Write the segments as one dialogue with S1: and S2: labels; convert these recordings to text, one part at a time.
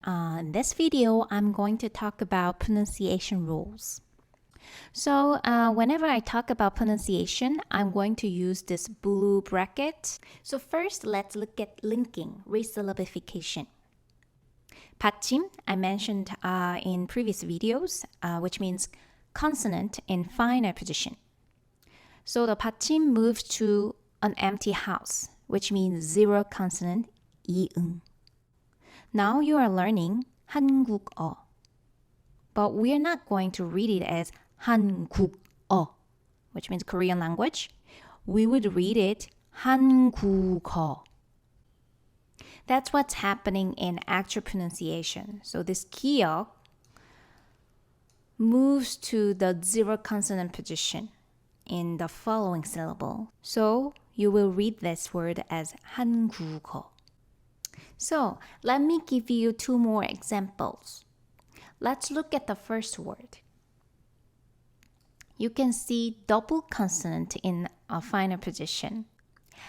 S1: In this video, I'm going to talk about pronunciation rules. So whenever I talk about pronunciation, I'm going to use this blue bracket. So first, let's look at linking, resyllabification. 받침, I mentioned in previous videos, which means consonant in final position. So the 받침 moves to an empty house, which means zero consonant, 이응. Now you are learning 한국어. But we are not going to read it as 한국어, which means Korean language. We would read it 한국어. That's what's happening in actual pronunciation. So this 기역 moves to the zero consonant position in the following syllable. So you will read this word as 한국어. So let me give you two more examples. Let's look at the first word. You can see double consonant in a final position.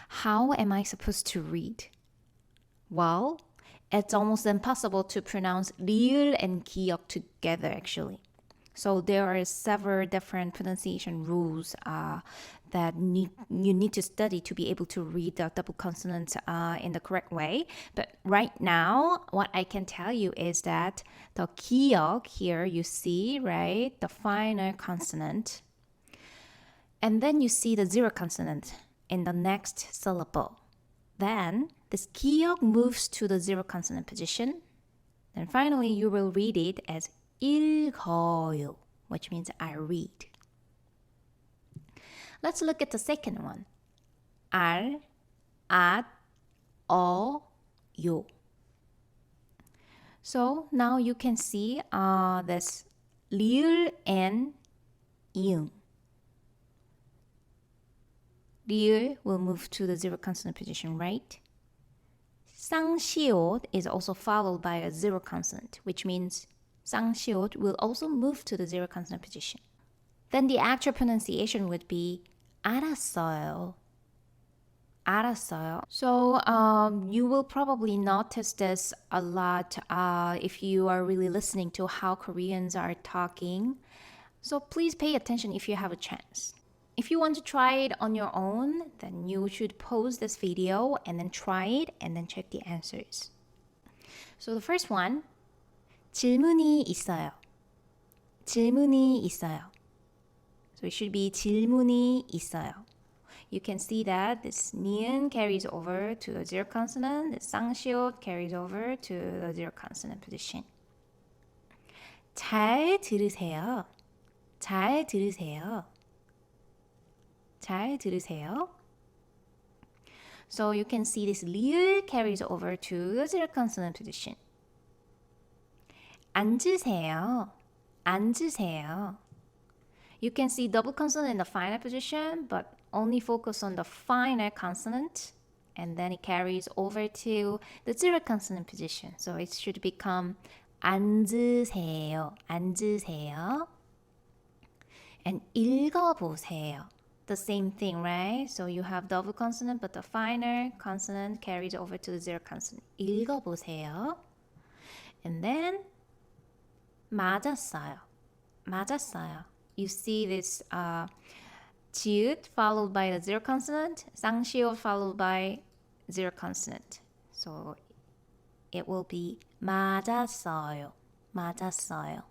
S1: How am I supposed to read? Well, it's almost impossible to pronounce 리을 and 기역 together actually. So there are several different pronunciation rules that you need to study to be able to read the double consonants in the correct way. But right now, what I can tell you is that the 기역 here, you see, right, the final consonant. And then you see the zero consonant in the next syllable. Then this 기역 moves to the zero consonant position. And finally, you will read it as 읽어요, which means I read. Let's look at the second one. 알, 앗, 어, 요. So now you can see this 리을 and 이응. 리을 will move to the zero consonant position, right? 쌍시옷 is also followed by a zero consonant, which means 쌍시옷 will also move to the zero consonant position. Then the actual pronunciation would be 알았어요. 알았어요. So you will probably notice this a lot if you are really listening to how Koreans are talking. So please pay attention if you have a chance. If you want to try it on your own, then you should pause this video and then try it and then check the answers. So the first one, 질문이 있어요. 질문이 있어요. So it should be 질문이 있어요. You can see that this 니은 carries over to the zero consonant, the 쌍시옷 carries over to the zero consonant position. 잘 들으세요. 잘 들으세요. 잘 들으세요. So you can see this 리을 carries over to the zero consonant position. 앉으세요. 앉으세요. You can see double consonant in the final position, but only focus on the final consonant, and then it carries over to the zero consonant position. So it should become 앉으세요. 앉으세요. And 읽어보세요. The same thing, right? So you have double consonant, but the final consonant carries over to the zero consonant. 읽어보세요. And then 맞았어요. 맞았어요. You see this 지읒 followed by the zero consonant, 쌍시옷 followed by zero consonant. So it will be 맞았어요. 맞았어요.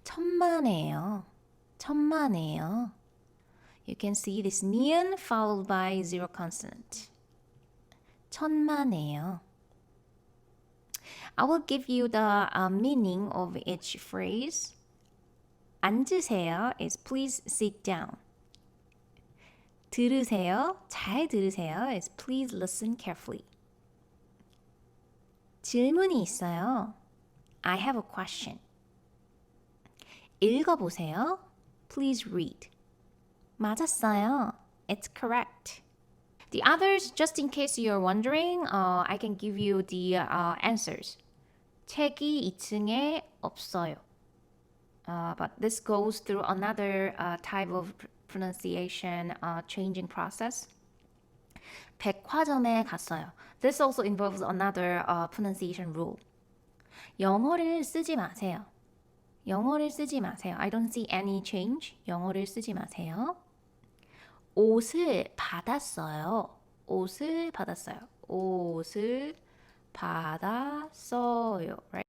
S1: 천만에요. 천만에요. You can see this 니은 followed by zero consonant. 천만에요. I will give you the meaning of each phrase. 앉으세요 is please sit down. 들으세요, 잘 들으세요 is please listen carefully. 질문이 있어요. I have a question. 읽어보세요. Please read. 맞았어요. It's correct. The others, just in case you're wondering, I can give you the answers. 책이 2층에 없어요. But this goes through another type of pronunciation changing process. 백화점에 갔어요. This also involves another pronunciation rule. 영어를 쓰지 마세요. 영어를 쓰지 마세요. I don't see any change. 영어를 쓰지 마세요. 옷을 받았어요. 옷을 받았어요. 옷을 받았어요. Right?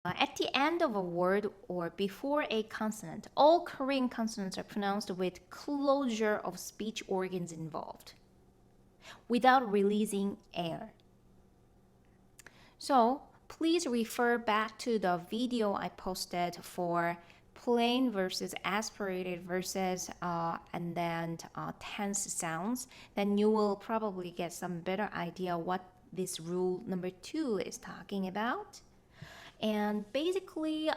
S1: At the end of a word or before a consonant, all Korean consonants are pronounced with closure of speech organs involved, without releasing air. So, please refer back to the video I posted for plain versus aspirated versus and then tense sounds. Then you will probably get some better idea what this rule number 2 is talking about. And basically,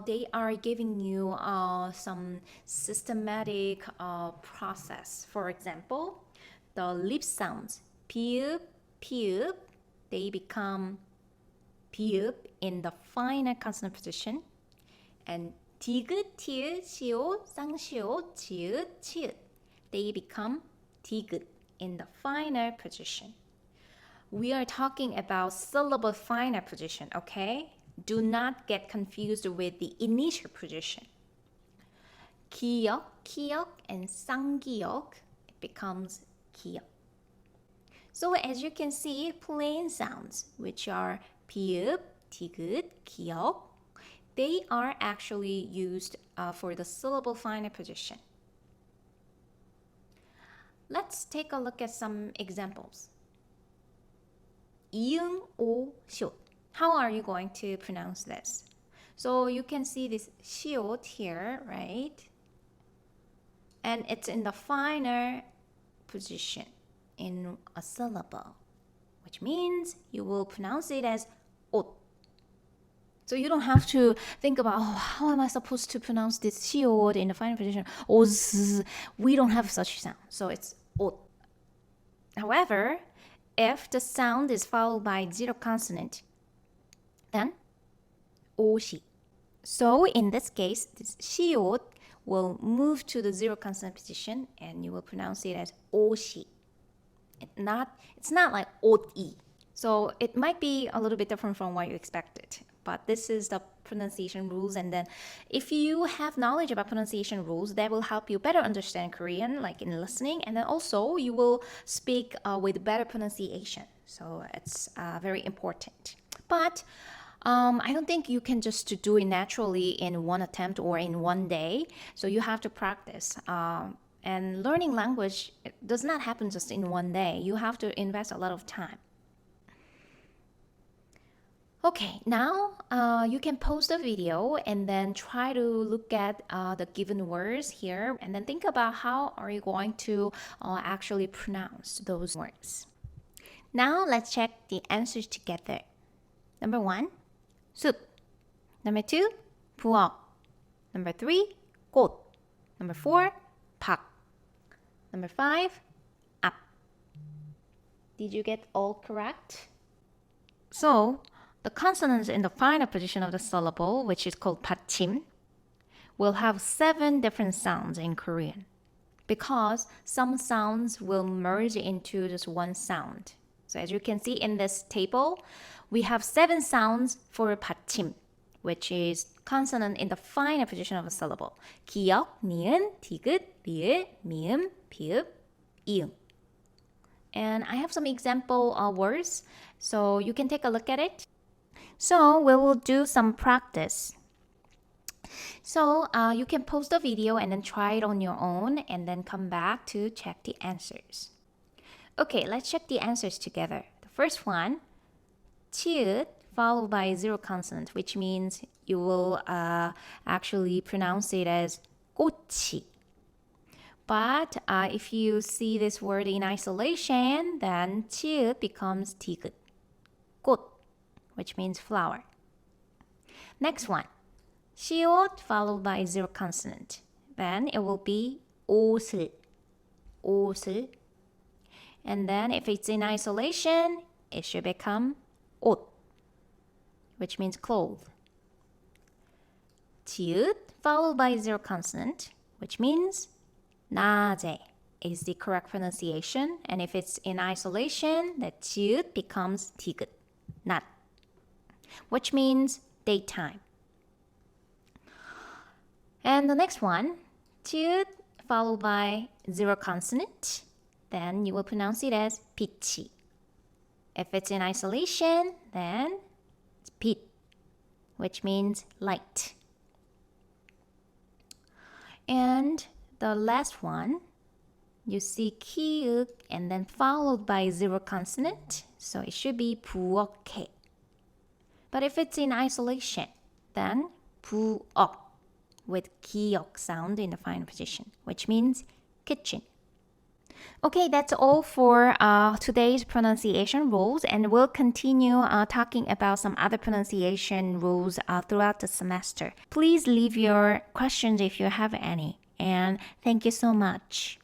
S1: they are giving you some systematic process. For example, the lip sounds, piup, piup, they become piup in the final consonant position. And 디귿, 티읕, 시옷, 쌍시옷, 지읒, 치읓, they become 디귿 in the final position. We are talking about syllable-final position, okay? Do not get confused with the initial position. 기역, 키역, and 쌍기역, it becomes 기역. So as you can see, plain sounds, which are 피읍, 디귿, 기역, they are actually used for the syllable-final position. Let's take a look at some examples. 이응, 오, 시옷. How are you going to pronounce this? So you can see this 시옷 here, right? And it's in the final position in a syllable, which means you will pronounce it as 옷. So you don't have to think about, how am I supposed to pronounce this 시옷 in the final position? 오즈. We don't have such sound. So it's 옷. However, if the sound is followed by zero consonant, then 옷이. So in this case, this 시옷 will move to the zero consonant position and you will pronounce it as 옷이. It's not like 옷이. So it might be a little bit different from what you expected. But this is the pronunciation rules. And then if you have knowledge about pronunciation rules, that will help you better understand Korean, like in listening. And then also you will speak with better pronunciation. So it's very important. But I don't think you can just do it naturally in one attempt or in one day. So you have to practice. And learning language does not happen just in one day. You have to invest a lot of time. Okay, now you can pause the video and then try to look at the given words here and then think about how are you going to actually pronounce those words. Now let's check the answers together. Number 1, 숲. Number 2, 부엌. Number 3, 꽃. Number 4, 박. Number 5, 앞. Did you get all correct? So, the consonants in the final position of the syllable, which is called 받침, will have 7 different sounds in Korean because some sounds will merge into just one sound. So as you can see in this table, we have 7 sounds for 받침, which is consonant in the final position of a syllable. 기역, 니은, 디귿, 리을, 미음, 비읍, 이응. And I have some example words, so you can take a look at it. So we will do some practice. So you can pause the video and then try it on your own and then come back to check the answers. Okay, let's check the answers together. The first one, 치읓 followed by zero consonant, which means you will actually pronounce it as 꽃이. But if you see this word in isolation, then 치읓 becomes 디귿, 꽃, which means flower. Next one, 시옷 followed by zero consonant. Then it will be 옷을, 옷을. And then if it's in isolation, it should become 옷, which means clothes. tiut followed by zero consonant, which means 낮에 is the correct pronunciation. And if it's in isolation, the tiut becomes 디귿, 낮, which means daytime. And the next one, tiut followed by zero consonant, then you will pronounce it as 빛이. If it's in isolation, then it's 빛, which means light. And the last one, you see 키읔 and then followed by zero consonant, so it should be 부엌에. But if it's in isolation, then 부엌 with 기역 sound in the final position, which means kitchen. Okay, that's all for today's pronunciation rules, and we'll continue talking about some other pronunciation rules throughout the semester. Please leave your questions if you have any, and thank you so much.